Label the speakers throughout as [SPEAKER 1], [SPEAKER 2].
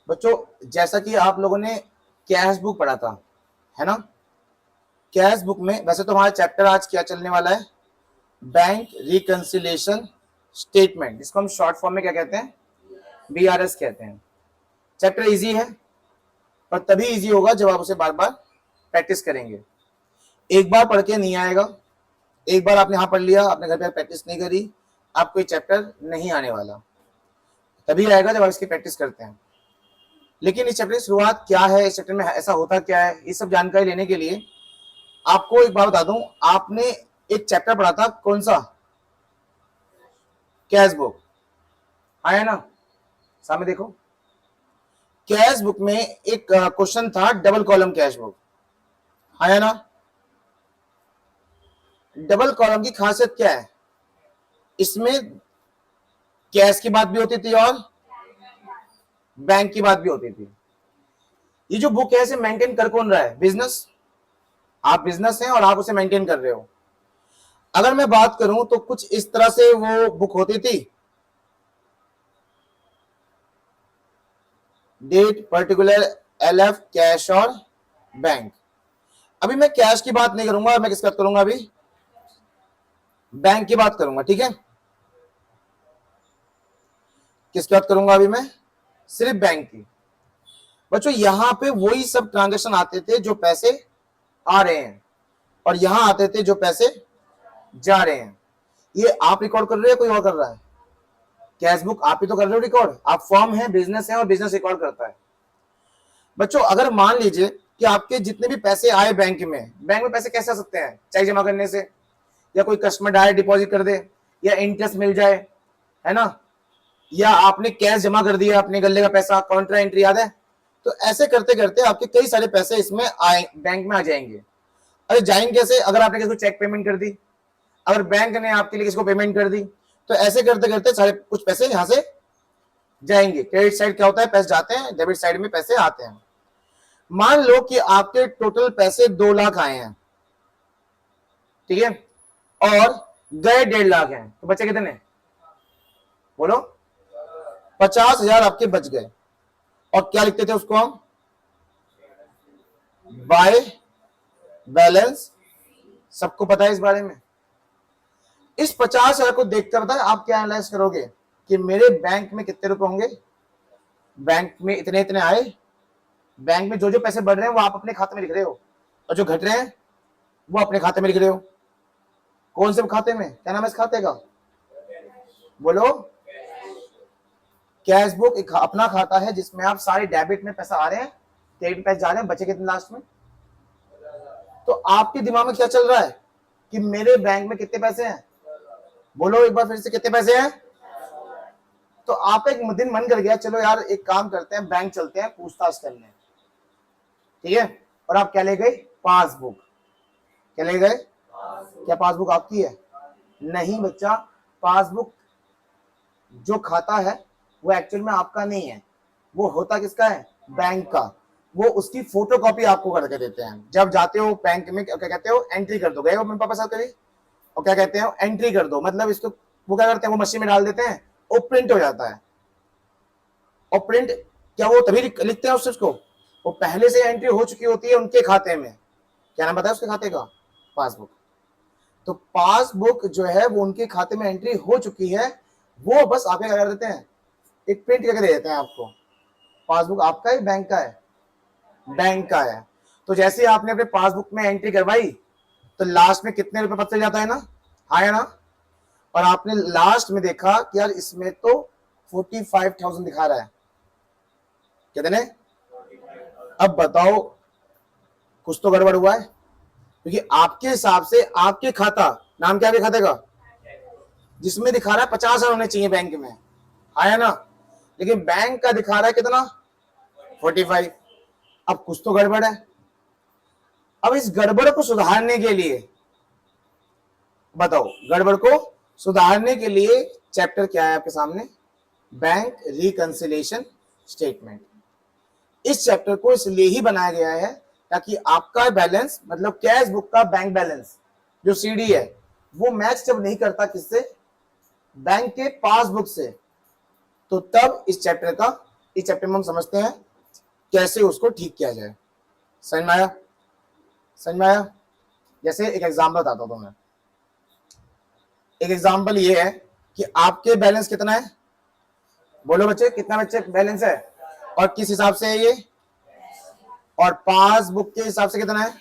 [SPEAKER 1] बच्चों जैसा कि आप लोगों ने कैश बुक पढ़ा था, है ना। कैश बुक में वैसे तो हमारा चैप्टर आज क्या चलने वाला है, बैंक रिकंसिलिएशन स्टेटमेंट, जिसको हम शॉर्ट फॉर्म में क्या कहते हैं, बीआरएस कहते हैं। चैप्टर इजी है, पर तभी इजी होगा जब आप उसे बार बार प्रैक्टिस करेंगे। एक बार पढ़ के नहीं आएगा, एक बार आपने यहां पढ़ लिया, आपने घर पे प्रैक्टिस नहीं करी, आपको ये चैप्टर नहीं आने वाला। तभी आएगा जब आप इसकी प्रैक्टिस करते हैं। लेकिन इस चैप्टर की शुरुआत क्या है, इस चैप्टर में ऐसा होता क्या है, ये सब जानकारी लेने के लिए आपको एक बात बता दूं, आपने एक चैप्टर पढ़ा था, कौन सा, कैश बुक, आया ना। सामने देखो, कैश बुक में एक क्वेश्चन था, डबल कॉलम कैश बुक, आया ना। डबल कॉलम की खासियत क्या है, इसमें कैश की बात भी होती थी और बैंक की बात भी होती थी। ये जो बुक है इसे मेंटेन कर कौन रहा है, बिजनेस। आप बिजनेस हैं और आप उसे मेंटेन कर रहे हो। अगर मैं बात करूं तो कुछ इस तरह से वो बुक होती थी, डेट पर्टिकुलर, एलएफ, कैश और बैंक। अभी मैं कैश की बात नहीं करूंगा, मैं किसकी बात करूंगा, अभी बैंक की बात करूंगा, ठीक है। किसकी बात करूंगा अभी मैं, सिर्फ बैंक की। बच्चों यहां पे वही सब ट्रांजेक्शन आते थे जो पैसे आ रहे हैं, और यहां आते थे जो पैसे जा रहे हैं। ये आप रिकॉर्ड कर रहे हो, कोई और कर रहा है, कैश बुक आप ही तो कर रहे हो रिकॉर्ड, आप फर्म है, बिजनेस है, और बिजनेस रिकॉर्ड करता है। बच्चों अगर मान लीजिए कि आपके जितने भी पैसे आए बैंक में पैसे कैसे आ सकते हैं, चेक जमा करने से, या कोई कस्टमर डायरेक्ट डिपॉजिट कर दे, या इंटरेस्ट मिल जाए, है ना, या आपने कैश जमा कर दिया, अपने गले का पैसा, काउंटर एंट्री याद है। तो ऐसे करते करते आपके कई सारे पैसे इसमें आए, बैंक में आ जाएंगे। अरे जाएंगे कैसे, अगर आपने किसी को चेक पेमेंट कर दी, अगर बैंक ने आपके लिए किसी को पेमेंट कर दी, तो ऐसे करते करते सारे कुछ पैसे यहां से जाएंगे। क्रेडिट साइड क्या होता है, पैसे जाते हैं, डेबिट साइड में पैसे आते हैं। मान लो कि आपके टोटल पैसे 2 लाख आए हैं, ठीक है, और गए 1.5 लाख हैं, तो बचे कितने, बोलो, 50,000 आपके बच गए। और क्या लिखते थे उसको हम, बाय बैलेंस। सबको पता है इस बारे में। इस 50,000 को देखकर बताए आप क्या एनालाइज करोगे कि मेरे बैंक में कितने रुपए होंगे, बैंक में इतने इतने आए, बैंक में जो जो पैसे बढ़ रहे हैं वो आप अपने खाते में लिख रहे हो, और जो घट रहे हैं वो अपने खाते में लिख रहे हो। कौन से खाते में, क्या नाम है इस खाते का, बोलो। कैश बुक एक अपना खाता है जिसमें आप सारे डेबिट में पैसा आ रहे हैं, क्रेडिट में पैसे जा रहे हैं, बचे कितने लास्ट में। तो आपके दिमाग में क्या चल रहा है कि मेरे बैंक में कितने पैसे हैं, बोलो एक बार फिर से, कितने पैसे हैं। तो आपका एक दिन मन कर गया, चलो यार एक काम करते हैं, बैंक चलते हैं पूछताछ करने, ठीक है। और आप क्या ले गए, पासबुक। क्या ले गए, क्या पासबुक आपकी है, नहीं बच्चा, पासबुक जो खाता है वो एक्चुअल में आपका नहीं है, वो होता किसका है, बैंक का। वो उसकी फोटोकॉपी आपको करके देते हैं जब जाते हो बैंक में, क्या कहते हो, एंट्री कर दो, गए हो मम्मी पापा साथ कभी, और क्या कहते हो, एंट्री कर दो, मतलब इसको वो क्या करते हैं, वो मशीन में डाल देते हैं, वो प्रिंट हो जाता है। और प्रिंट क्या वो तभी लिखते हैं उस चीज को, वो पहले से एंट्री हो चुकी होती है उनके खाते में। क्या नाम बताया उसके खाते का, पासबुक। तो पासबुक जो है वो उनके खाते में एंट्री हो चुकी है, वो बस आपके क्या कर देते हैं, एक प्रिंट करके दे देते हैं आपको। पासबुक आपका है, बैंक का है, बैंक का है। तो जैसे ही आपने अपने पासबुक में एंट्री करवाई, तो लास्ट में कितने रुपए पता चल जाता है ना, आया ना। और आपने लास्ट में देखा कि यार इसमें तो 45,000 दिखा रहा है, कितने। अब बताओ, कुछ तो गड़बड़ हुआ है, क्योंकि आपके हिसाब से आपके खाता, नाम क्या है खाते का, जिसमें दिखा रहा है 50,000 होने चाहिए बैंक में, आया ना, लेकिन बैंक का दिखा रहा है कितना, 45। अब कुछ तो गड़बड़ है। अब इस गड़बड़ को सुधारने के लिए बताओ, गड़बड़ को सुधारने के लिए चैप्टर क्या है आपके सामने, बैंक रिकंसिलिएशन स्टेटमेंट। इस चैप्टर को इसलिए ही बनाया गया है ताकि आपका बैलेंस, मतलब कैश बुक का बैंक बैलेंस जो सीडी है, वो मैच जब नहीं करता किससे, बैंक के पासबुक से, तो तब इस चैप्टर का इस चैप्टर में हम समझते हैं कैसे उसको ठीक किया जाए। समझ में आया? समझ में आया? जैसे एक एग्जाम्पल बताता हूं तुम्हें। एक एग्जाम्पल ये है कि आपके बैलेंस कितना है, बोलो बच्चे, कितना बच्चे बैलेंस है और किस हिसाब से है ये, और पासबुक के हिसाब से कितना है,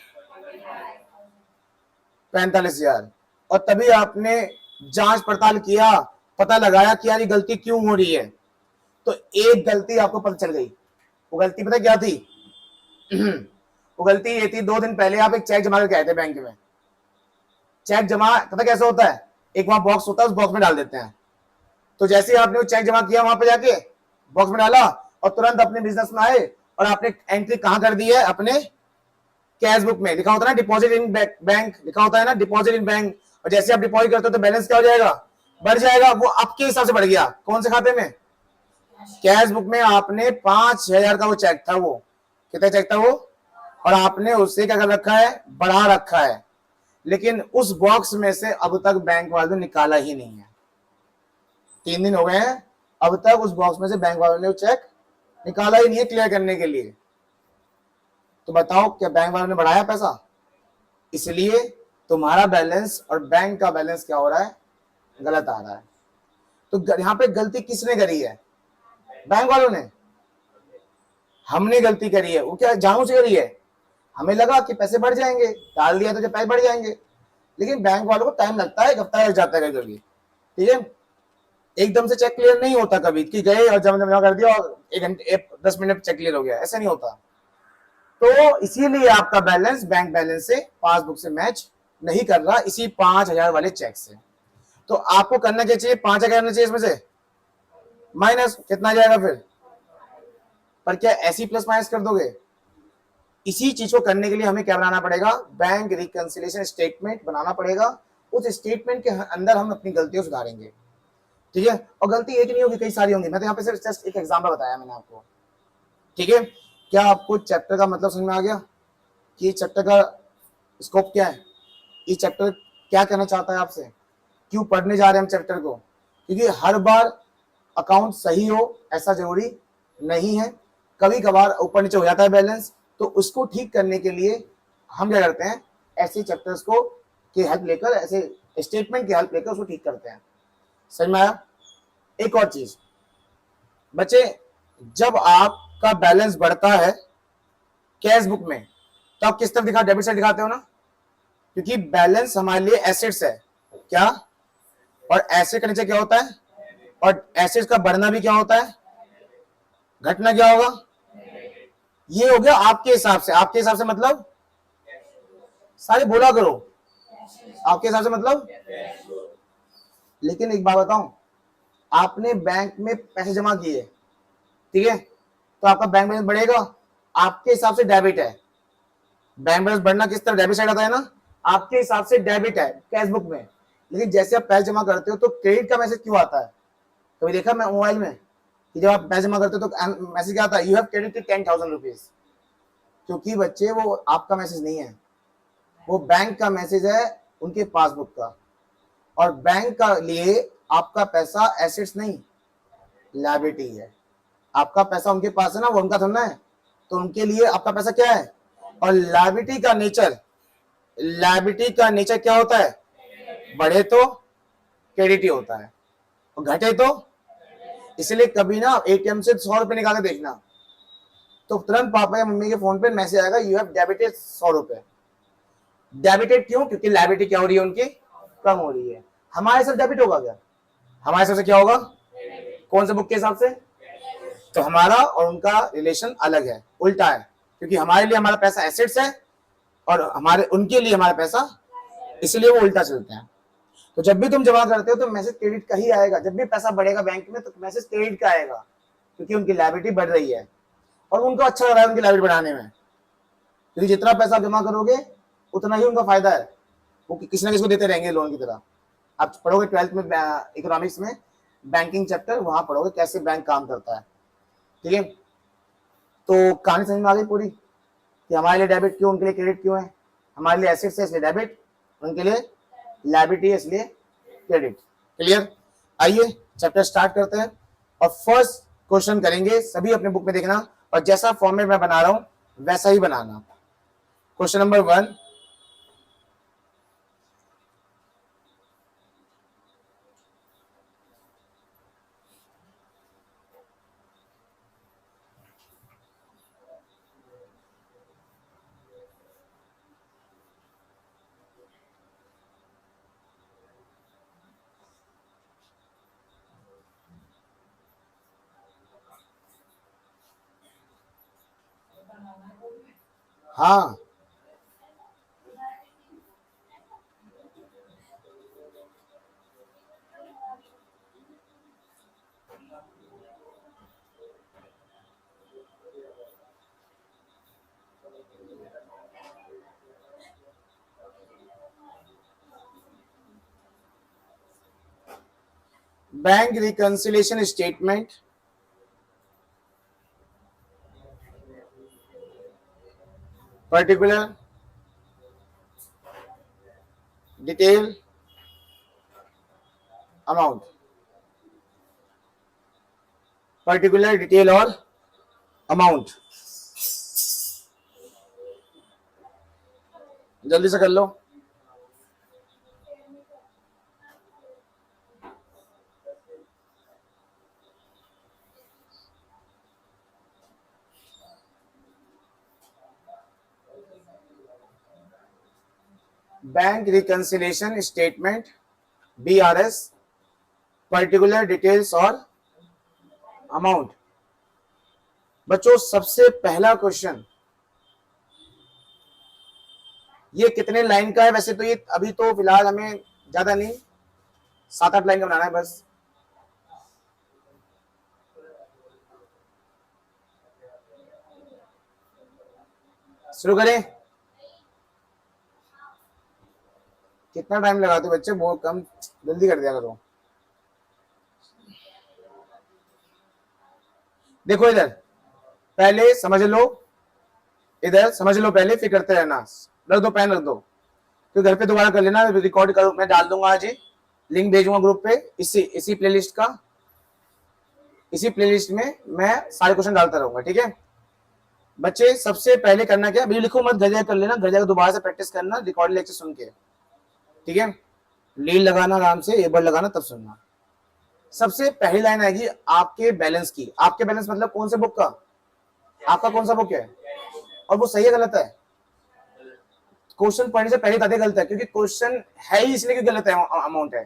[SPEAKER 1] 45,000। और तभी आपने जांच पड़ताल किया, पता लगाया कि यार ये गलती क्यों हो रही है। तो एक गलती आपको पता चल गई। वो गलती पता क्या थी? वो गलती ये थी, 2 दिन पहले आप एक चेक जमा करके आए थे बैंक में। चेक जमा पता कैसे होता है? एक वहां बॉक्स होता है, उस बॉक्स में डाल देते हैं। तो जैसे ही आपने वो चेक जमा किया, वहां पे जाके बॉक्स में डाला और तुरंत अपने बिजनेस में आए और आपने एंट्री कहां कर दी है? अपने कैश बुक में लिखा होता है ना डिपॉजिट इन बैंक, लिखा होता है ना डिपॉजिट इन बैंक। और जैसे आप डिपॉजिट करते हो तो बैलेंस क्या हो जाएगा? बढ़ जाएगा। वो आपके हिसाब से बढ़ गया। कौन से खाते में? कैश बुक में आपने 5,000 का वो चेक था, वो कितना चेक था वो, और आपने उससे क्या कर रखा है? बढ़ा रखा है। लेकिन उस बॉक्स में से अब तक बैंक वालों ने निकाला ही नहीं है। 3 दिन हो गए हैं, अब तक उस बॉक्स में से बैंक वालों ने वो चेक निकाला ही नहीं है क्लियर करने के लिए। तो बताओ क्या बैंक वालों ने बढ़ाया पैसा? इसलिए तुम्हारा बैलेंस और बैंक का बैलेंस क्या हो रहा है? गलत आ रहा है। तो यहां पे गलती किसने करी है? बैंक वालों ने। हमने गलती करी है। वो क्या जानबूझ से करी है? हमें लगा कि पैसे बढ़ जाएंगे, डाल दिया तो जब पैसे बढ़ जाएंगे। लेकिन बैंक वालों को टाइम लगता है, एक हफ्ता लग जाता है कभी। ठीक है, एकदम से चेक क्लियर नहीं होता कभी कि गए और जमा कर दिया और 1 घंटे 10 मिनट चेक क्लियर हो गया, ऐसा नहीं होता। तो इसीलिए आपका बैलेंस बैंक बैलेंस से, पासबुक से मैच नहीं कर रहा, इसी 5,000 वाले चेक से। तो आपको करना क्या चाहिए? 5,000 करना चाहिए, इसमें से माइनस कितना जाएगा फिर? पर क्या ऐसी प्लस माइनस कर दोगे? इसी चीज को करने के लिए हमें क्या बनाना पड़ेगा? बैंक रिकंसिलिएशन स्टेटमेंट बनाना पड़ेगा। उस स्टेटमेंट के अंदर हम अपनी गलतियां सुधारेंगे। ठीक है, और गलती एक नहीं होगी, कई सारी होंगी। मैं तो यहाँ पे सिर्फ जस्ट एक एग्जांपल बताया मैंने आपको। ठीक है, क्या आपको चैप्टर का मतलब समझ में आ गया कि चैप्टर का स्कोप क्या है? ये चैप्टर क्या कहना चाहता है आपसे? क्यों पढ़ने जा रहे हैं हम चैप्टर को? क्योंकि हर बार अकाउंट सही हो ऐसा जरूरी नहीं है। कभी कभार ऊपर नीचे हो जाता है बैलेंस, तो उसको ठीक करने के लिए हम क्या करते हैं? ऐसे चैप्टर्स को की हेल्प लेकर, ऐसे स्टेटमेंट की हेल्प लेकर उसको ठीक करते हैं। समझ में आया? एक और चीज बच्चे, जब आपका बैलेंस बढ़ता है कैश बुक में तो आप किस तरफ दिखा? डेबिट साइड दिखाते हो ना, क्योंकि बैलेंस हमारे लिए एसेट्स है। क्या? और एसेट का नीचे क्या होता है? और एसेट्स का बढ़ना भी क्या होता है? घटना क्या होगा? ये हो गया आपके हिसाब से। आपके हिसाब से मतलब सारे बोला करो, आपके हिसाब से मतलब। लेकिन एक बात बताऊं, आपने बैंक में पैसे जमा किए, ठीक है, तो आपका बैंक बैलेंस बढ़ेगा आपके हिसाब से, डेबिट है। बैंक बैलेंस बढ़ना किस तरह? डेबिट साइड आता है ना, आपके हिसाब से डेबिट है कैश बुक में। लेकिन जैसे आप पैसे जमा करते हो तो क्रेडिट का मैसेज क्यों आता है? कभी देखा मैं मोबाइल में कि जब आप पैसे जमा करते हो तो मैसेज क्या आता है? You have credited 10,000 rupees. क्योंकि बच्चे वो आपका मैसेज नहीं है, वो बैंक का मैसेज है, उनके पासबुक का। और बैंक का लिए आपका पैसा एसेट्स नहीं, लायबिलिटी है। आपका पैसा उनके पास है ना, वो उनका थोड़ा है, तो उनके लिए आपका पैसा क्या है? और लायबिलिटी का नेचर, लायबिलिटी का नेचर क्या होता है? बढ़े तो क्रेडिट ही होता है और घटे तो। इसलिए कभी ना एटीएम से 100 रुपए निकाल के देखना, तो तुरंत पापा या मम्मी के फोन पे मैसेज आएगा, यू हैव डेबिटेड 100 रुपए। डेबिटेड क्यों? क्योंकि लायबिलिटी क्या हो रही है उनकी? कम हो रही है। हमारे साथ डेबिट होगा क्या? हमारे हिसाब से क्या होगा? कौन से बुक के हिसाब से? तो हमारा और उनका रिलेशन अलग है, उल्टा है। क्योंकि हमारे लिए हमारा पैसा एसेट्स है और हमारे उनके लिए हमारा पैसा, इसलिए वो उल्टा चलते हैं। तो जब भी तुम जमा करते हो तो मैसेज क्रेडिट का ही आएगा। जब भी पैसा बढ़ेगा बैंक में तो मैसेज क्रेडिट का आएगा, क्योंकि उनकी लायबिलिटी बढ़ रही है और उनको अच्छा लग रहा है उनकी लायबिलिटी बढ़ाने में। क्योंकि जितना पैसा जमा करोगे उतना ही उनका फायदा है। वो किसी ना किसी को देते रहेंगे लोन की तरह। आप पढ़ोगे 12th में इकोनॉमिक्स में बैंकिंग चैप्टर, वहां पढ़ोगे कैसे बैंक काम करता है। ठीक है, तो कहानी समझ में आ गई पूरी कि हमारे लिए डेबिट क्यों, उनके लिए क्रेडिट क्यों है? हमारे लिए एसेट्स है इसलिए डेबिट, उनके लिए लायबिलिटी है इसलिए क्रेडिट। क्लियर? आइए चैप्टर स्टार्ट करते हैं और फर्स्ट क्वेश्चन करेंगे, सभी अपने बुक में देखना और जैसा फॉर्मेट मैं बना रहा हूं वैसा ही बनाना। क्वेश्चन नंबर 1, हाँ bank reconciliation statement, particular detail amount, particular detail और अमाउंट, जल्दी से कर लो। Bank reconciliation statement, BRS, particular details और अमाउंट। बच्चों सबसे पहला क्वेश्चन ये कितने लाइन का है? वैसे तो ये अभी तो फिलहाल हमें ज्यादा नहीं 7-8 लाइन का बनाना है बस। शुरू करें? कितना टाइम लगाते हो बच्चे? बहुत कम, जल्दी कर दिया करो। देखो इधर पहले समझ लो, इधर समझ लो पहले, फिर करते रहना। रख दो पेन, रख दो, तो घर पे दोबारा कर लेना, रिकॉर्ड करो, मैं डाल दूंगा आज ही, लिंक भेजूंगा ग्रुप पे। इसी प्लेलिस्ट का, इसी प्लेलिस्ट में मैं सारे क्वेश्चन डालता रहूंगा, ठीक है बच्चे? सबसे पहले करना क्या, अभी लिखो मत, घर जाकर कर लेना, घर जाकर दोबारा से प्रैक्टिस करना रिकॉर्ड लेक्चर सुन के, ठीक है? लीड लगाना आराम से, एयरबड लगाना, तब सुनना। सबसे पहली लाइन आएगी आपके बैलेंस की। आपके बैलेंस मतलब कौन से बुक का? आपका कौन सा बुक है? और वो सही है गलत है? क्वेश्चन पढ़ने से पहले बता गलत है, क्योंकि क्वेश्चन है ही इसलिए कि गलत है, अमाउंट है।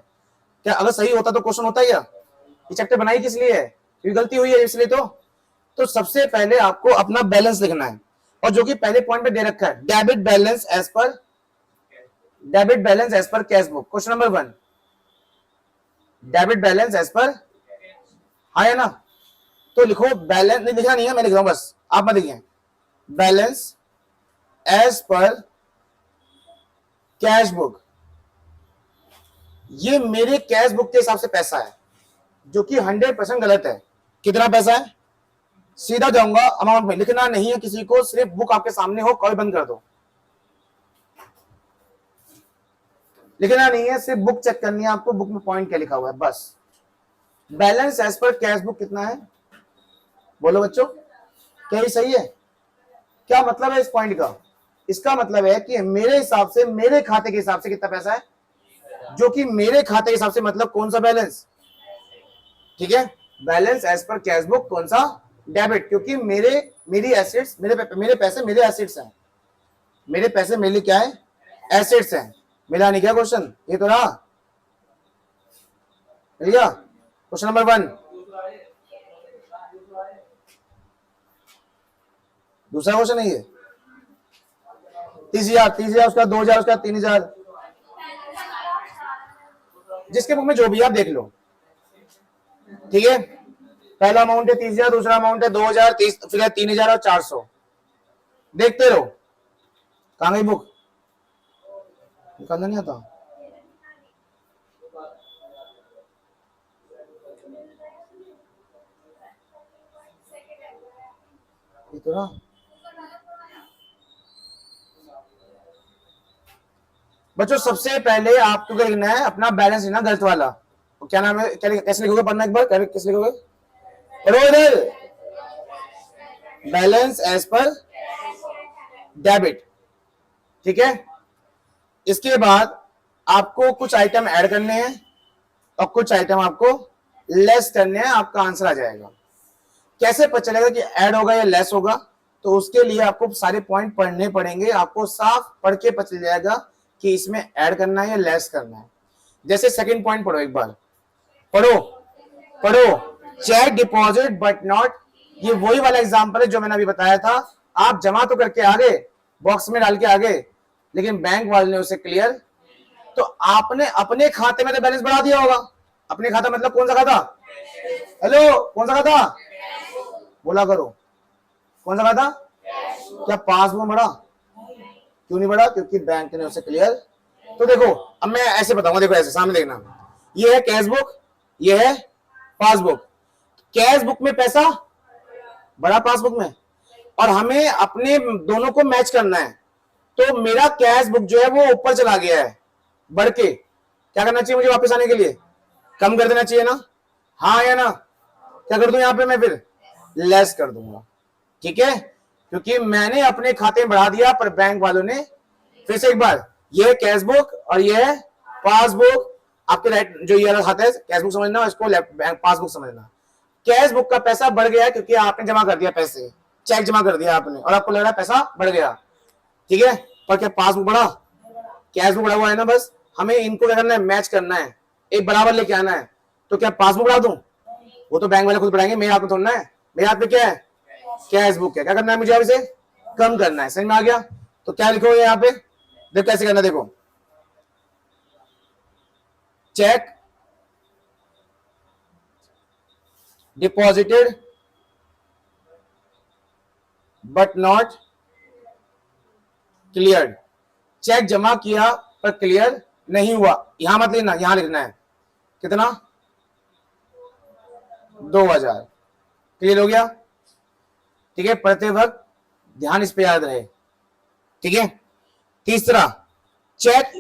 [SPEAKER 1] क्या अगर सही होता तो क्वेश्चन होता ही? ये चैप्टर बनाई किस लिए है? क्योंकि गलती हुई है इसलिए। तो सबसे पहले आपको अपना बैलेंस लिखना है, और जो कि पहले पॉइंट पे दे रखा है, debit balance as per cash book. Question number 1, debit balance as per, हाँ है ना? तो लिखो बैलेंस, नहीं लिखना नहीं है, मैं लिख रहा हूं बस, आप मत लिखिए। Balance as per cash book, ये मेरे कैश बुक के हिसाब से पैसा है, जो कि 100% गलत है। कितना पैसा है? सीधा जाऊंगा अमाउंट में, लिखना नहीं है किसी को, सिर्फ बुक आपके सामने हो, कॉल बंद कर दो, लिखना नहीं है, सिर्फ बुक चेक करनी है आपको, बुक में पॉइंट क्या लिखा हुआ है बस। Balance as per cash book कितना है? बोलो बच्चों, क्या ये सही है? क्या मतलब है इस पॉइंट का? इसका मतलब है कि मेरे हिसाब से, मेरे खाते के हिसाब से कितना पैसा है, जो कि मेरे खाते के हिसाब से, मतलब कौन सा बैलेंस, ठीक है? Balance as per cash book, कौन सा? डेबिट, क्योंकि मेरी एसेट्स, मेरे पैसे मेरे एसेट्स हैं, मेरे पैसे मेरे लिए क्या है? एसेट्स हैं। मिला नहीं क्या क्वेश्चन? ये तो रहा, मिल गया? क्वेश्चन नंबर 1, दूसरा क्वेश्चन है ये। 30,000, उसका 2,000, उसका 3,000, जिसके बुक में जो भी आप देख लो, ठीक है? पहला अमाउंट है 30,000, दूसरा अमाउंट है 2,000, फिर है 3,000 और 400। देखते रहो। कहां गई बुक? निकालना नहीं आता? तो ना बच्चों, सबसे पहले आपको क्या लिखना है? अपना बैलेंस लिखना, गलत वाला। क्या नाम है? कैसे लिखोगे? पढ़ना एक बार, कैसे लिखोगे? पढ़ो इधर, बैलेंस एज पर डेबिट, ठीक है। इसके बाद आपको कुछ आइटम ऐड करने हैं और कुछ आइटम आपको लेस करने हैं, आपका आंसर आ जाएगा। कैसे पता चलेगा कि ऐड होगा या लेस होगा? तो उसके लिए आपको सारे पॉइंट पढ़ने पड़ेंगे, आपको साफ पढ़ के पता चल जाएगा कि इसमें ऐड करना है या लेस करना है। जैसे सेकंड पॉइंट पढ़ो, एक बार पढ़ो पढ़ो, चेक डिपॉजिट बट नॉट, ये वही वाला एग्जांपल है जो मैंने अभी बताया था। आप जमा तो करके आ गए, बॉक्स में डाल के आ गए, लेकिन बैंक वाले ने उसे क्लियर, तो आपने अपने खाते में तो बैलेंस बढ़ा दिया होगा। अपने खाता मतलब कौन सा खाता? हेलो, कौन सा खाता? बोला करो, कौन सा खाता? क्या पासबुक बढ़ा? क्यों नहीं बढ़ा? क्योंकि बैंक ने उसे क्लियर। तो देखो, अब मैं ऐसे बताऊंगा, देखो ऐसे सामने देखना, ये है कैश बुक, ये है पासबुक। कैश बुक में पैसा बड़ा, पासबुक में, और हमें अपने दोनों को मैच करना है। तो मेरा कैश बुक जो है वो ऊपर चला गया है बढ़ के, क्या करना चाहिए मुझे वापस आने के लिए? कम कर देना चाहिए ना, हाँ या ना? क्या कर दूं यहां पे मैं? फिर लेस कर दूंगा, ठीक है, क्योंकि मैंने अपने खाते में बढ़ा दिया, पर बैंक वालों ने, फिर से एक बार, ये कैश बुक और ये है पासबुक। आपके राइट जो ये खाता है कैश बुक समझना, इसको बैंक पासबुक समझना। कैश बुक का पैसा बढ़ गया क्योंकि आपने जमा कर दिया पैसे, चेक जमा कर दिया आपने, और आपको लग रहा है पैसा बढ़ गया, ठीक है। पर क्या पासबुक बढ़ा? कैश बुक बढ़ा हुआ है ना, बस हमें इनको क्या करना है? मैच करना है, एक बराबर लेके आना है। तो क्या पासबुक बढ़ा दूं? वो तो बैंक वाले खुद बढ़ाएंगे, मेरे हाथ में थोड़ा है। मेरे हाथ में क्या है? कैश बुक है। क्या करना है मुझे? अब इसे कम करना है, समझ में आ गया? तो क्या लिखो यहाँ पे, देखो कैसे करना, देखो, cheque deposited but not cleared, cheque जमा किया पर क्लियर नहीं हुआ। यहां मत लिखना, यहां लिखना है कितना? 2000। क्लियर हो गया? ठीक है, पढ़ते वक्त ध्यान इस पे याद रहे, ठीक है। तीसरा, check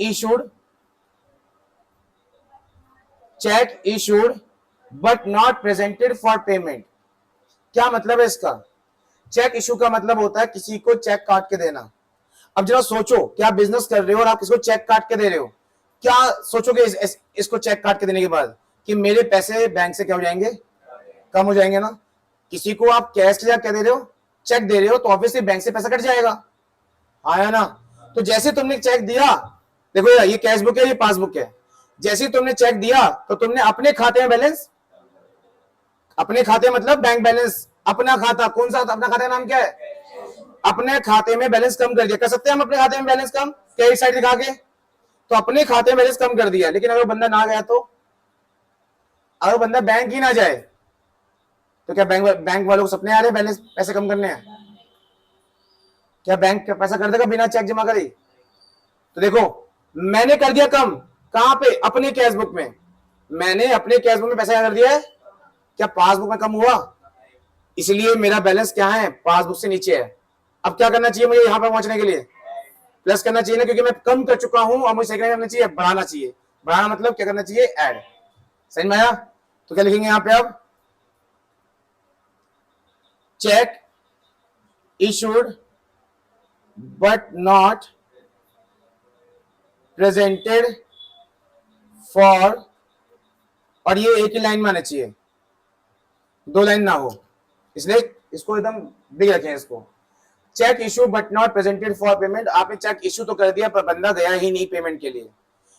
[SPEAKER 1] issued but not presented for payment. क्या मतलब है इसका? चेक इशू का मतलब होता है किसी को चेक काट के देना। अब जरा सोचो कि आप बिजनेस कर रहे हो और आप किसको चेक काट के दे रहे हो, क्या सोचोगे इसको चेक काट के देने के बाद कि मेरे पैसे बैंक से क्या हो जाएंगे? कम हो जाएंगे ना। किसी को आप कैश के साथ क्या दे रहे हो? चेक दे रहे हो, तो ऑब्वियसली बैंक से पैसा कट जाएगा, आया ना। तो जैसे तुमने चेक दिया, देखो यार, ये कैश बुक है, ये पासबुक है, जैसे तुमने चेक दिया तो तुमने अपने खाते में बैलेंस, अपने खाते मतलब बैंक बैलेंस, अपना खाता कौन सा? अपना खाता का नाम क्या है? अपने खाते में बैलेंस कम कर दिया। कर सकते हैं हम अपने खाते में बैलेंस कम, क्या साइड दिखा के? तो अपने खाते में बैलेंस कम कर दिया। लेकिन अगर बंदा ना गया, तो अगर बंदा बैंक ही ना जाए, तो क्या बैंक वालों को सपने आ रहे बैलेंस पैसे कम करने हैं? क्या बैंक पैसा कर देगा बिना चेक जमा करे? तो देखो, मैंने कर दिया कम, कहां पे? अपने कैश बुक में। मैंने अपने कैश बुक में पैसा कर दिया है, क्या पासबुक में कम हुआ? इसलिए मेरा बैलेंस क्या है? पासबुक से नीचे है। अब क्या करना चाहिए मुझे यहां पर पहुंचने के लिए? प्लस करना चाहिए ना, क्योंकि मैं कम कर चुका हूं, और मुझे क्या करना चाहिए? बढ़ाना चाहिए। बढ़ाना मतलब क्या करना चाहिए? ऐड। समझ में आया? तो क्या लिखेंगे यहां पे अब? Check issued but not presented for, और ये एक ही लाइन में आना चाहिए, दो लाइन ना हो, इसलिए इसको एकदम बिग रखें इसको। Cheque issue but not presented for payment. आपने चेक इशू तो कर दिया पर बंदा गया ही नहीं पेमेंट के लिए,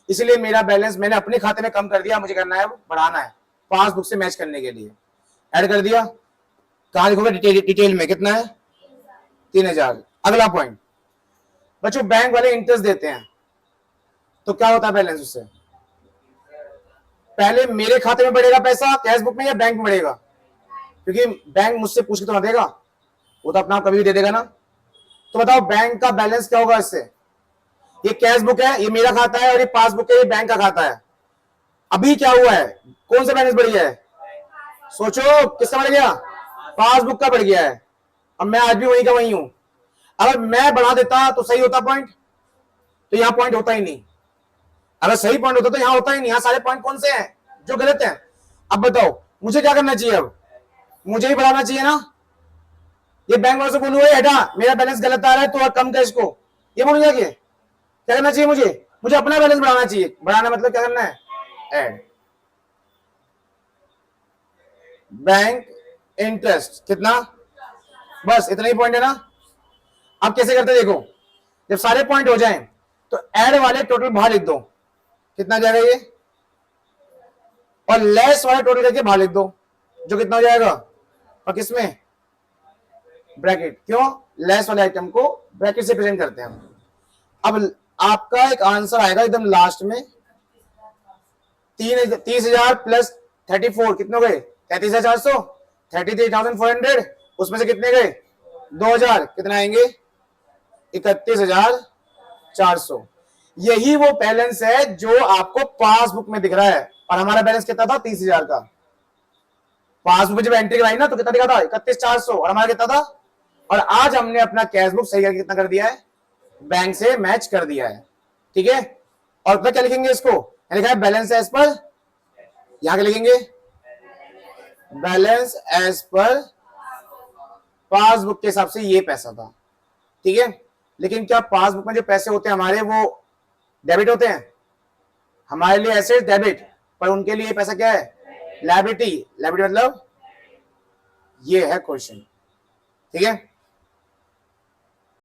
[SPEAKER 1] इसलिए मेरा बैलेंस मैंने अपने खाते में कम कर दिया, मुझे करना है बढ़ाना है पासबुक से मैच करने के लिए। ऐड कर दिया, कहां लिखोगे? डिटेल में कितना है? 3000। अगला पॉइंट बच्चों, बैंक वाले इंटरेस्ट देते हैं, तो क्या होता है बैलेंस उससे? पहले मेरे खाते में बढ़ेगा पैसा कैश बुक में, या बैंक में बढ़ेगा? क्योंकि बैंक मुझसे पूछ के तो ना देगा, वो तो अपना कभी भी दे देगा ना। तो बताओ बैंक का बैलेंस क्या होगा इससे? ये कैश बुक है, ये मेरा खाता है, और ये पासबुक है, ये बैंक का खाता है। अभी क्या हुआ है? कौन सा बैलेंस बढ़ गया है? सोचो, किसका बढ़ गया? पासबुक का बढ़ गया है। अब मैं आज भी वहीं का वहीं हूं। अगर मैं बढ़ा देता तो सही होता पॉइंट, तो यहां पॉइंट होता ही नहीं। अगर सही पॉइंट होता तो यहां होता ही नहीं। यहां सारे पॉइंट कौन से हैं जो गलत हैं? अब बताओ मुझे क्या करना चाहिए? अब मुझे ही बढ़ाना चाहिए ना। ये बैंक वालों से बोलूंगा हटा मेरा बैलेंस गलत आ रहा है तो कम कर इसको, ये बोलूंगा कि क्या करना चाहिए मुझे, मुझे अपना बैलेंस बढ़ाना चाहिए। बढ़ाना मतलब क्या करना है, ऐड बैंक इंटरेस्ट कितना, बस इतना ही पॉइंट है ना। अब कैसे करते देखो, जब सारे पॉइंट हो जाएं तो ऐड वाले टोटल बाहर लिख दो, कितना जाएगा ये, और लेस वाला टोटल करके बाहर लिख दो, जो कितना हो जाएगा, और किसमें, ब्रैकेट। क्यों, लेस वाले आइटम को ब्रैकेट से प्रेजेंट करते हैं हम। अब आपका एक आंसर आएगा एकदम लास्ट में, 30,000 प्लस 34 कितने हो गए, 33,400, 33,400, उसमें से कितने गए 2,000, कितना आएंगे 31,400। यही वो बैलेंस है जो आपको पासबुक में दिख रहा है। और हमारा बैलेंस कितना था, 30,000 का। पासबुक में जब एंट्री कराई ना तो कितना दिखा था, 31,400, और हमारा कितना था। और आज हमने अपना कैश बुक सही करके कितना कर दिया है, बैंक से मैच कर दिया है, ठीक है। और फिर क्या लिखेंगे इसको, लिखा है बैलेंस एज पर, यहां क्या लिखेंगे, बैलेंस एज पर पासबुक के हिसाब से ये पैसा था, ठीक है। लेकिन क्या पासबुक में जो पैसे होते हैं हमारे वो डेबिट होते हैं, हमारे लिए एसेट डेबिट, पर उनके लिए पैसा क्या है, लायबिलिटी। लायबिलिटी मतलब ये है क्वेश्चन, ठीक है।